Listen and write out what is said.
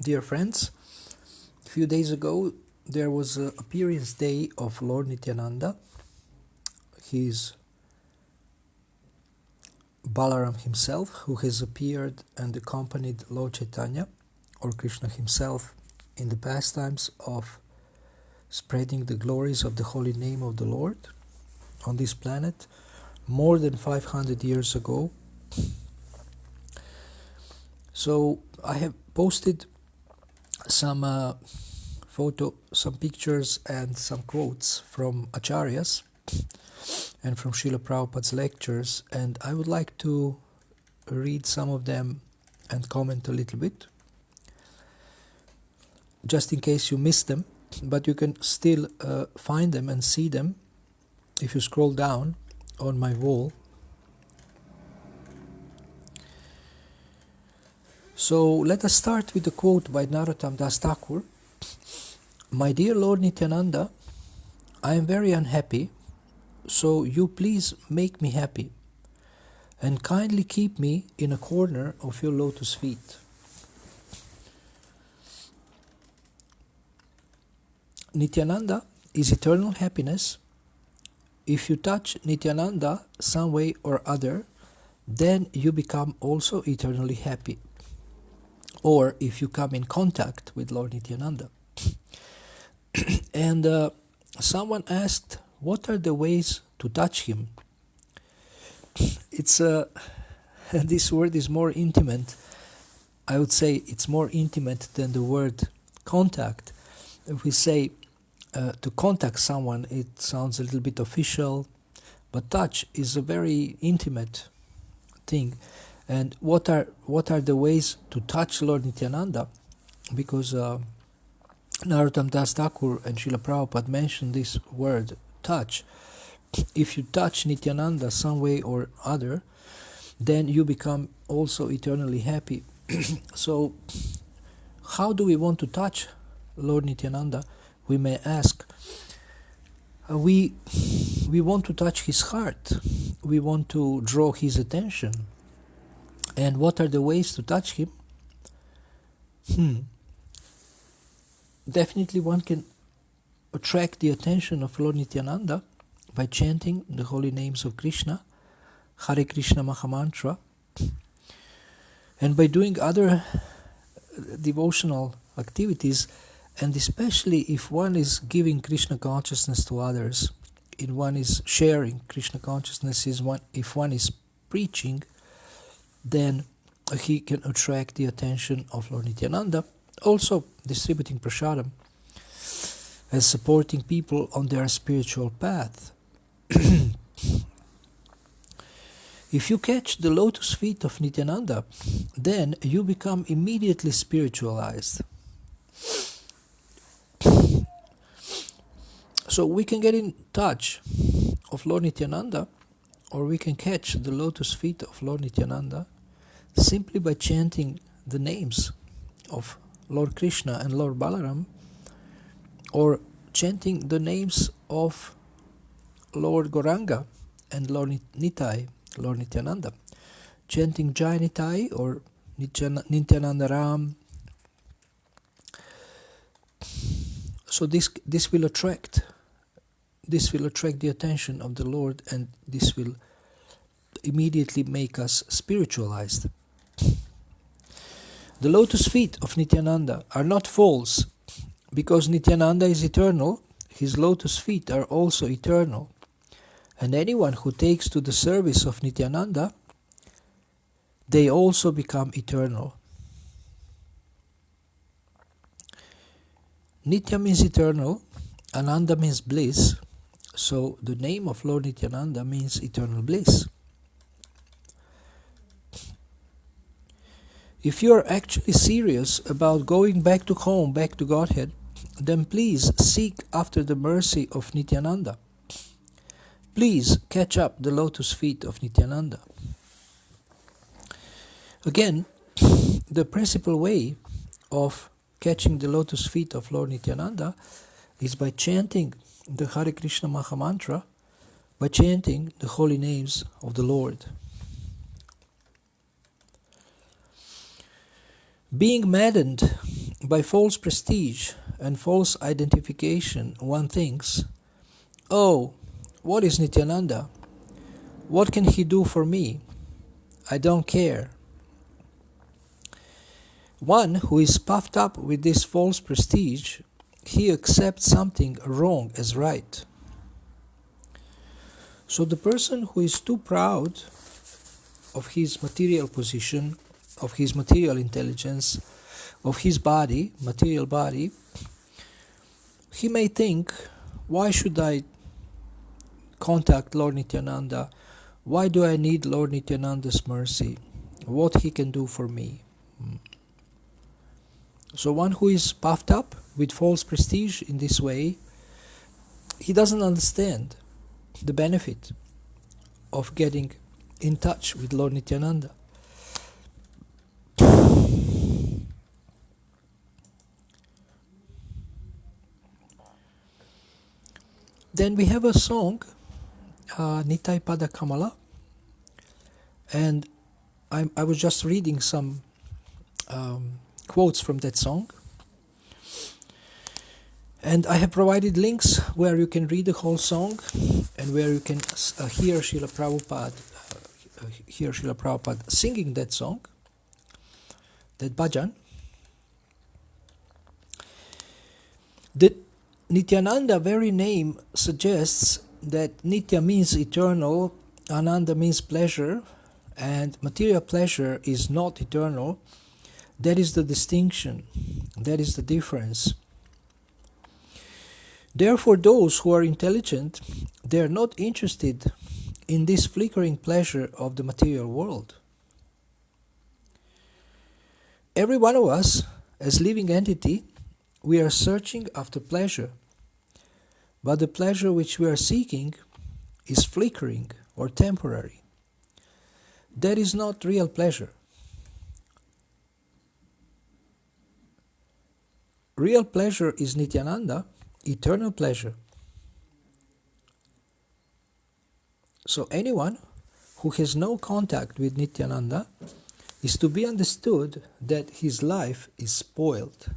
Dear friends, a few days ago there was an appearance day of Lord Nityananda. He is Balaram himself, who has appeared and accompanied Lord Chaitanya or Krishna himself in the pastimes of spreading the glories of the holy name of the Lord on this planet more than 500 years ago. So I have posted some some pictures and some quotes from Acharyas and from Srila Prabhupada's lectures, and I would like to read some of them and comment a little bit, just in case you missed them, but you can still find them and see them if you scroll down on my wall. So let us start with a quote by Narottam Das Thakur. My dear Lord Nityananda, I am very unhappy, so you please make me happy and kindly keep me in a corner of your lotus feet. Nityananda is eternal happiness. If you touch Nityananda some way or other, then you become also eternally happy. Or if you come in contact with Lord Nityananda. And someone asked, what are the ways to touch him? It's this word is more intimate. I would say it's more intimate than the word contact. If we say to contact someone, it sounds a little bit official, but touch is a very intimate thing. And what are the ways to touch Lord Nityananda? Because Narottam Das Thakur and Srila Prabhupada mentioned this word, touch. If you touch Nityananda some way or other, then you become also eternally happy. So, how do we want to touch Lord Nityananda? We may ask. We want to touch his heart. We want to draw his attention. And what are the ways to touch him? Definitely one can attract the attention of Lord Nityananda by chanting the holy names of Krishna, Hare Krishna Mahamantra, and by doing other devotional activities, and especially if one is giving Krishna consciousness to others, if one is sharing Krishna consciousness, if one is preaching, then he can attract the attention of Lord Nityananda, also distributing prasadam as supporting people on their spiritual path. If you catch the lotus feet of Nityananda, then you become immediately spiritualized. So we can get in touch of Lord Nityananda, or we can catch the lotus feet of Lord Nityananda simply by chanting the names of Lord Krishna and Lord Balaram, or chanting the names of Lord Gauranga and Lord Nitai, Lord Nityananda, chanting Jai Nitai or Nityananda Ram. So this will attract the attention of the Lord, and this will immediately make us spiritualized. The lotus feet of Nityananda are not false. Because Nityananda is eternal, his lotus feet are also eternal. And anyone who takes to the service of Nityananda, they also become eternal. Nitya means eternal, Ananda means bliss, so the name of Lord Nityananda means eternal bliss. If you are actually serious about going back to home, back to Godhead, then please seek after the mercy of Nityananda. Please catch up the lotus feet of Nityananda. Again, the principal way of catching the lotus feet of Lord Nityananda is by chanting the Hare Krishna Mahamantra, by chanting the holy names of the Lord. Being maddened by false prestige and false identification, one thinks, oh, what is Nityananda? What can he do for me? I don't care. One who is puffed up with this false prestige, he accepts something wrong as right. So the person who is too proud of his material position, of his material intelligence, of his body, material body, he may think, why should I contact Lord Nityananda? Why do I need Lord Nityananda's mercy? What he can do for me? So one who is puffed up with false prestige in this way, he doesn't understand the benefit of getting in touch with Lord Nityananda. Then we have a song, Nitai Pada Kamala, and I was just reading some quotes from that song, and I have provided links where you can read the whole song and where you can hear Srila Prabhupada singing that song, that bhajan. The Nityananda very name suggests that Nitya means eternal, Ananda means pleasure, and material pleasure is not eternal. That is the distinction, that is the difference. Therefore, those who are intelligent, they are not interested in this flickering pleasure of the material world. Every one of us, as living entity, we are searching after pleasure, but the pleasure which we are seeking is flickering or temporary. That is not real pleasure. Real pleasure is Nityananda, eternal pleasure. So anyone who has no contact with Nityananda is to be understood that his life is spoiled.